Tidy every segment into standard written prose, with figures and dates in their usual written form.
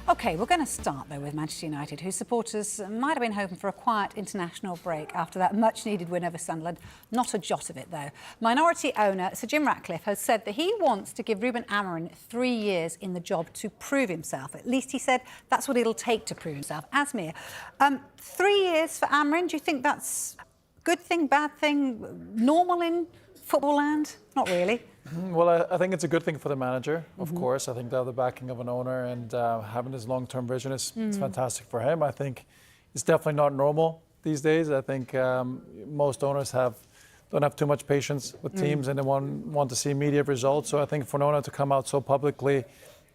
OK, we're going to start, though, with Manchester United, whose supporters might have been hoping for a quiet international break after that much-needed win over Sunderland. Not a jot of it, though. Minority owner Sir Jim Ratcliffe has said that he wants to give Reuben Amorim 3 years in the job to prove himself. At least he said that's what it'll take to prove himself. Asmir, 3 years for Amorim, do you think that's a good thing, bad thing, normal in football land? Not really. Well, I think it's a good thing for the manager, of course. I think to have the backing of an owner and having his long-term vision is it's fantastic for him. I think it's definitely not normal these days. I think most owners don't have too much patience with teams and they want to see immediate results. So I think for an owner to come out so publicly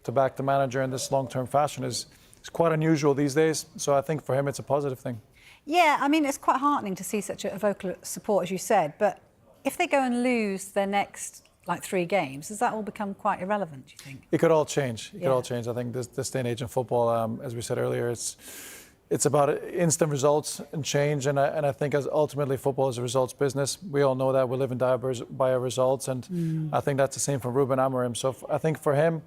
to back the manager in this long-term fashion is quite unusual these days. So I think for him it's a positive thing. Yeah, I mean, it's quite heartening to see such a vocal support, as you said. But if they go and lose their next 3 games, does that all become quite irrelevant, do you think? It could all change. It could all change. I think this day and age in football, as we said earlier, it's about instant results and change. And I think as ultimately football is a results business. We all know that. We live and die by our results. And I think that's the same for Reuben Amorim. So I think for him,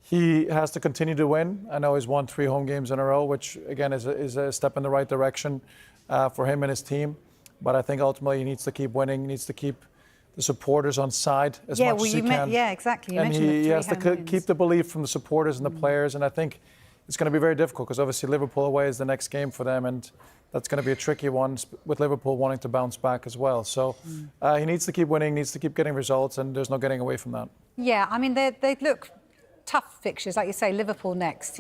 he has to continue to win. I know he's won 3 home games in a row, which again is a step in the right direction for him and his team. But I think ultimately he needs to keep winning, he needs to keep the supporters on side as much as he can. Yeah, exactly. You and mentioned he has to wins. keep the belief from the supporters and the players. And I think it's going to be very difficult because obviously Liverpool away is the next game for them. And that's going to be a tricky one with Liverpool wanting to bounce back as well. So he needs to keep winning, needs to keep getting results, and there's no getting away from that. Yeah, I mean, they look tough fixtures, like you say, Liverpool next.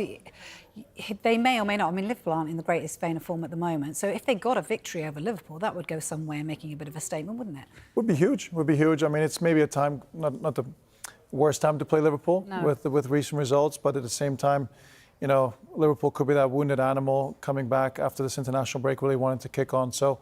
They may or may not. I mean, Liverpool aren't in the greatest vein of form at the moment. So if they got a victory over Liverpool, that would go some way in making a bit of a statement, wouldn't it? Would be huge. Would be huge. I mean, it's maybe a time, not the worst time to play Liverpool with recent results, but at the same time, you know, Liverpool could be that wounded animal coming back after this international break, really wanting to kick on. So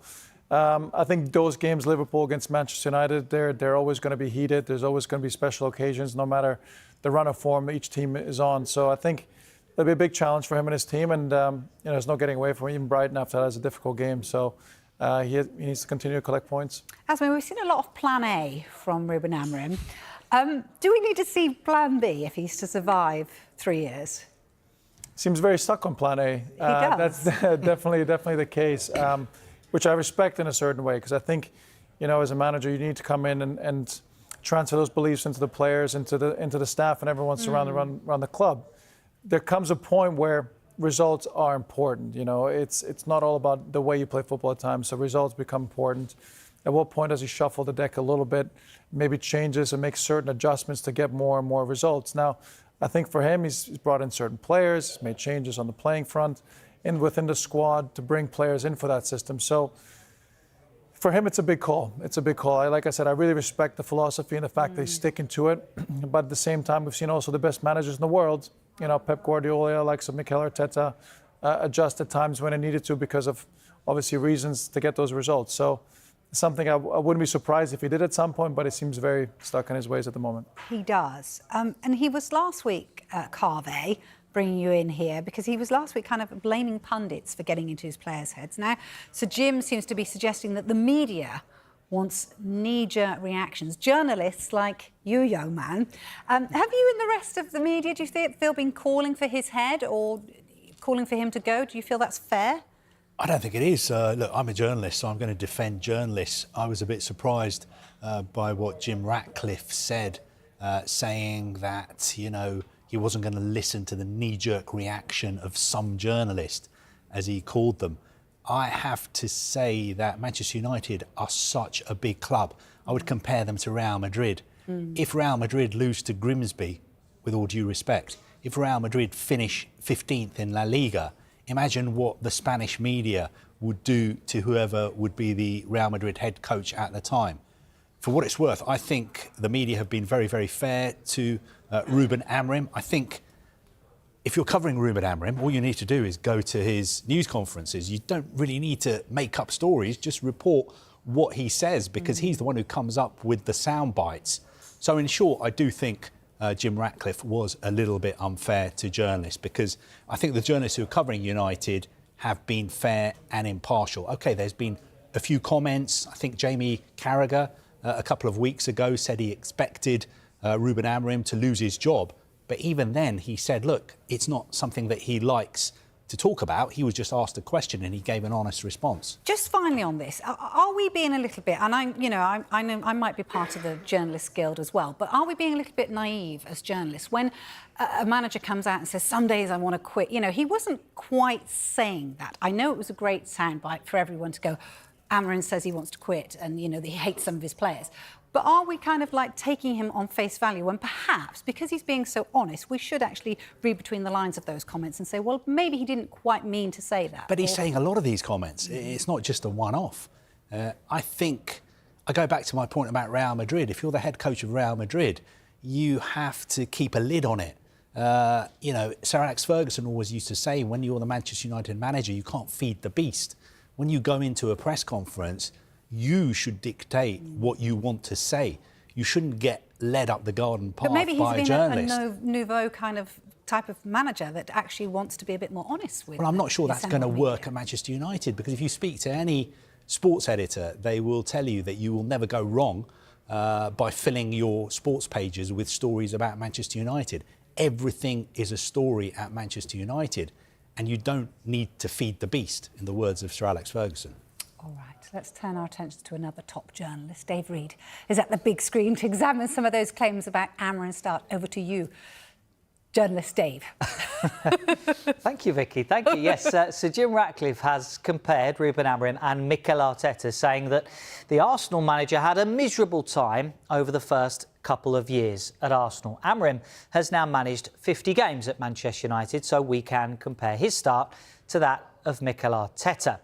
I think those games, Liverpool against Manchester United, they're always going to be heated. There's always going to be special occasions, no matter the run of form each team is on. So I think it'll be a big challenge for him and his team, and you know, there's no getting away from him. Even Brighton after that is a difficult game, so he needs to continue to collect points. Asmir, we've seen a lot of Plan A from Reuben Amorim. Do we need to see Plan B if he's to survive 3 years? Seems very stuck on Plan A. He does. That's definitely the case, which I respect in a certain way, because I think, you know, as a manager, you need to come in and transfer those beliefs into the players, into the staff, and everyone surrounding around the club. There comes a point where results are important. You know, it's not all about the way you play football at times. So results become important. At what point does he shuffle the deck a little bit, maybe changes and makes certain adjustments to get more and more results? Now, I think for him, he's brought in certain players, he's made changes on the playing front and within the squad to bring players in for that system. So for him, it's a big call. It's a big call. Like I said, I really respect the philosophy and the fact that he's sticking to it. But at the same time, we've seen also the best managers in the world, you know, Pep Guardiola, likes of Mikel Arteta, adjust at times when it needed to because of obviously reasons to get those results. So something I wouldn't be surprised if he did at some point, but it seems very stuck in his ways at the moment. He does. And he was last week, Carve, bringing you in here, because he was last week kind of blaming pundits for getting into his players' heads. Now, Sir Jim seems to be suggesting that the media wants knee-jerk reactions. Journalists like you, young man. Have you and the rest of the media, do you feel, been calling for his head or calling for him to go? Do you feel that's fair? I don't think it is. Look, I'm a journalist, so I'm going to defend journalists. I was a bit surprised by what Jim Ratcliffe said, saying that, you know, he wasn't going to listen to the knee-jerk reaction of some journalist, as he called them. I have to say that Manchester United are such a big club. I would compare them to Real Madrid. If Real Madrid lose to Grimsby, with all due respect, if Real Madrid finish 15th in La Liga, imagine what the Spanish media would do to whoever would be the Real Madrid head coach at the time. For what it's worth, I think the media have been very, very fair to Reuben Amorim. I think if you're covering Reuben Amorim, all you need to do is go to his news conferences. You don't really need to make up stories, just report what he says, because he's the one who comes up with the sound bites. So in short, I do think Jim Ratcliffe was a little bit unfair to journalists, because I think the journalists who are covering United have been fair and impartial. OK, there's been a few comments. I think Jamie Carragher a couple of weeks ago said he expected Reuben Amorim to lose his job. But even then, he said, look, it's not something that he likes to talk about. He was just asked a question and he gave an honest response. Just finally on this, are we being a little bit, and I know I might be part of the Journalists Guild as well, but are we being a little bit naive as journalists when a manager comes out and says, some days I want to quit? You know, he wasn't quite saying that. I know it was a great soundbite for everyone to go, Amorim says he wants to quit and, you know, he hates some of his players. But are we kind of like taking him on face value when perhaps, because he's being so honest, we should actually read between the lines of those comments and say, well, maybe he didn't quite mean to say that. But he's saying a lot of these comments. It's not just a one-off. I think, I go back to my point about Real Madrid. If you're the head coach of Real Madrid, you have to keep a lid on it. You know, Sir Alex Ferguson always used to say, when you're the Manchester United manager, you can't feed the beast. When you go into a press conference, you should dictate what you want to say. You shouldn't get led up the garden path by a journalist. But maybe he's been a nouveau kind of type of manager that actually wants to be a bit more honest with. Well, I'm not sure that's going to work at Manchester United, because if you speak to any sports editor, they will tell you that you will never go wrong by filling your sports pages with stories about Manchester United. Everything is a story at Manchester United, and you don't need to feed the beast, in the words of Sir Alex Ferguson. All right, let's turn our attention to another top journalist. Dave Reed is at the big screen to examine some of those claims about Amorim. Start over to you, journalist Dave. Thank you, Vicky. Thank you. Yes, Sir Jim Ratcliffe has compared Reuben Amorim and Mikel Arteta, saying that the Arsenal manager had a miserable time over the first couple of years at Arsenal. Amorim has now managed 50 games at Manchester United, so we can compare his start to that of Mikel Arteta.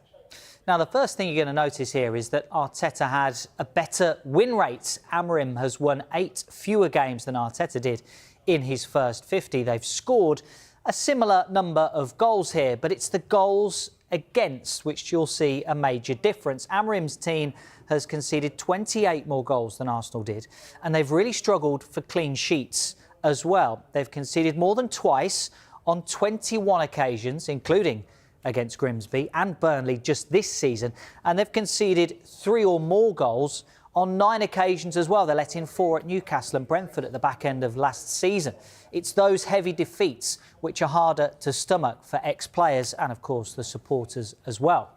Now, the first thing you're going to notice here is that Arteta had a better win rate. Amorim has won 8 fewer games than Arteta did in his first 50. They've scored a similar number of goals here, but it's the goals against which you'll see a major difference. Amorim's team has conceded 28 more goals than Arsenal did, and they've really struggled for clean sheets as well. They've conceded more than twice on 21 occasions, including against Grimsby and Burnley just this season, and they've conceded 3 or more goals on 9 occasions as well. They let in 4 at Newcastle and Brentford at the back end of last season. It's those heavy defeats which are harder to stomach for ex-players and, of course, the supporters as well.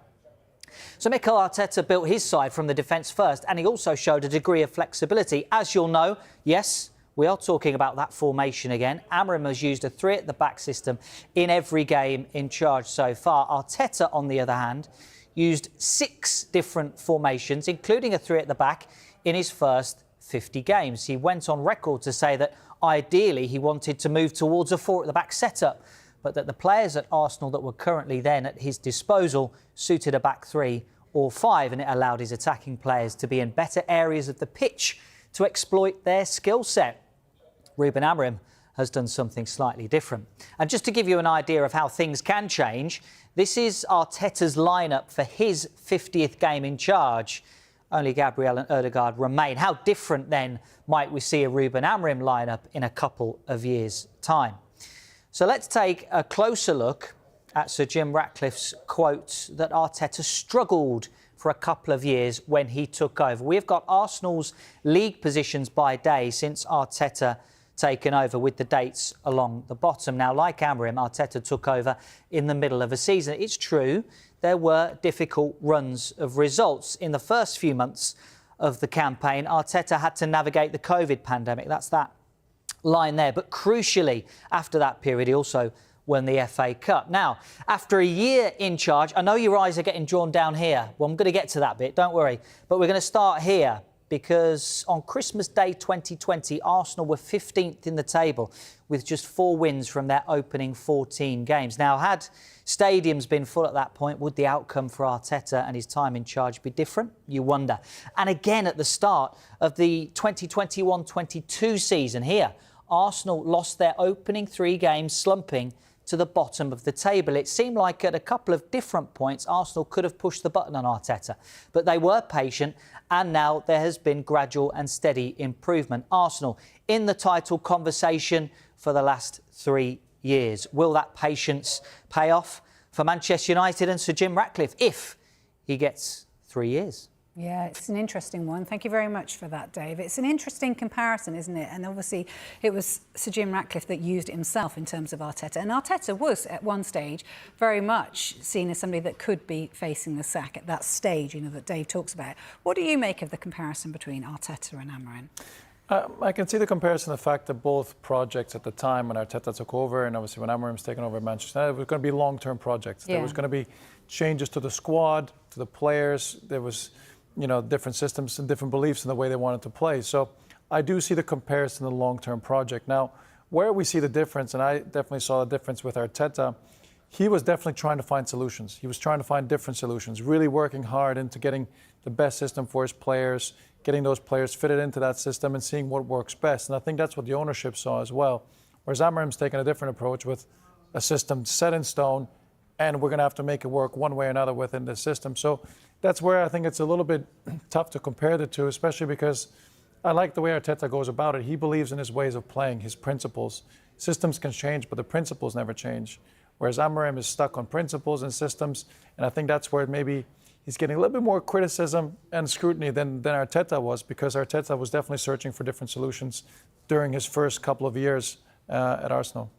So Mikel Arteta built his side from the defence first, and he also showed a degree of flexibility. As you'll know, yes, we are talking about that formation again. Amorim has used a 3 at the back system in every game in charge so far. Arteta, on the other hand, used 6 different formations, including a 3 at the back, in his first 50 games. He went on record to say that ideally he wanted to move towards a 4 at the back setup, but that the players at Arsenal that were currently then at his disposal suited a back 3 or 5, and it allowed his attacking players to be in better areas of the pitch to exploit their skill set. Reuben Amorim has done something slightly different. And just to give you an idea of how things can change, this is Arteta's lineup for his 50th game in charge. Only Gabriel and Ødegaard remain. How different then might we see a Reuben Amorim lineup in a couple of years' time? So let's take a closer look at Sir Jim Ratcliffe's quote that Arteta struggled for a couple of years when he took over. We've got Arsenal's league positions by day since Arteta taken over, with the dates along the bottom. Now, like Amorim, Arteta took over in the middle of a season. It's true, there were difficult runs of results. In the first few months of the campaign, Arteta had to navigate the COVID pandemic. That's that line there. But crucially, after that period, he also won the FA Cup. Now, after a year in charge, I know your eyes are getting drawn down here. Well, I'm going to get to that bit, don't worry. But we're going to start here, because on Christmas Day 2020, Arsenal were 15th in the table with just 4 wins from their opening 14 games. Now, had stadiums been full at that point, would the outcome for Arteta and his time in charge be different? You wonder. And again, at the start of the 2021-22 season here, Arsenal lost their opening 3 games, slumping to the bottom of the table. It seemed like at a couple of different points, Arsenal could have pushed the button on Arteta, but they were patient, and now there has been gradual and steady improvement. Arsenal in the title conversation for the last 3 years. Will that patience pay off for Manchester United and Sir Jim Ratcliffe if he gets 3 years? Yeah, it's an interesting one. Thank you very much for that, Dave. It's an interesting comparison, isn't it? And obviously it was Sir Jim Ratcliffe that used it himself in terms of Arteta. And Arteta was, at one stage, very much seen as somebody that could be facing the sack at that stage, you know, that Dave talks about. What do you make of the comparison between Arteta and Amorim? I can see the comparison, the fact that both projects at the time when Arteta took over and obviously when Amorim's taken over at Manchester United, it was going to be long-term projects. Yeah. There was going to be changes to the squad, to the players. There was, you know, different systems and different beliefs in the way they wanted to play. So I do see the comparison to the long-term project. Now, where we see the difference, and I definitely saw the difference with Arteta, he was definitely trying to find solutions. He was trying to find different solutions, really working hard into getting the best system for his players, getting those players fitted into that system and seeing what works best. And I think that's what the ownership saw as well. Whereas Amorim's taken a different approach with a system set in stone, and we're going to have to make it work one way or another within the system. So that's where I think it's a little bit tough to compare the two, especially because I like the way Arteta goes about it. He believes in his ways of playing, his principles. Systems can change, but the principles never change. Whereas Amorim is stuck on principles and systems, and I think that's where maybe he's getting a little bit more criticism and scrutiny than Arteta was, because Arteta was definitely searching for different solutions during his first couple of years at Arsenal.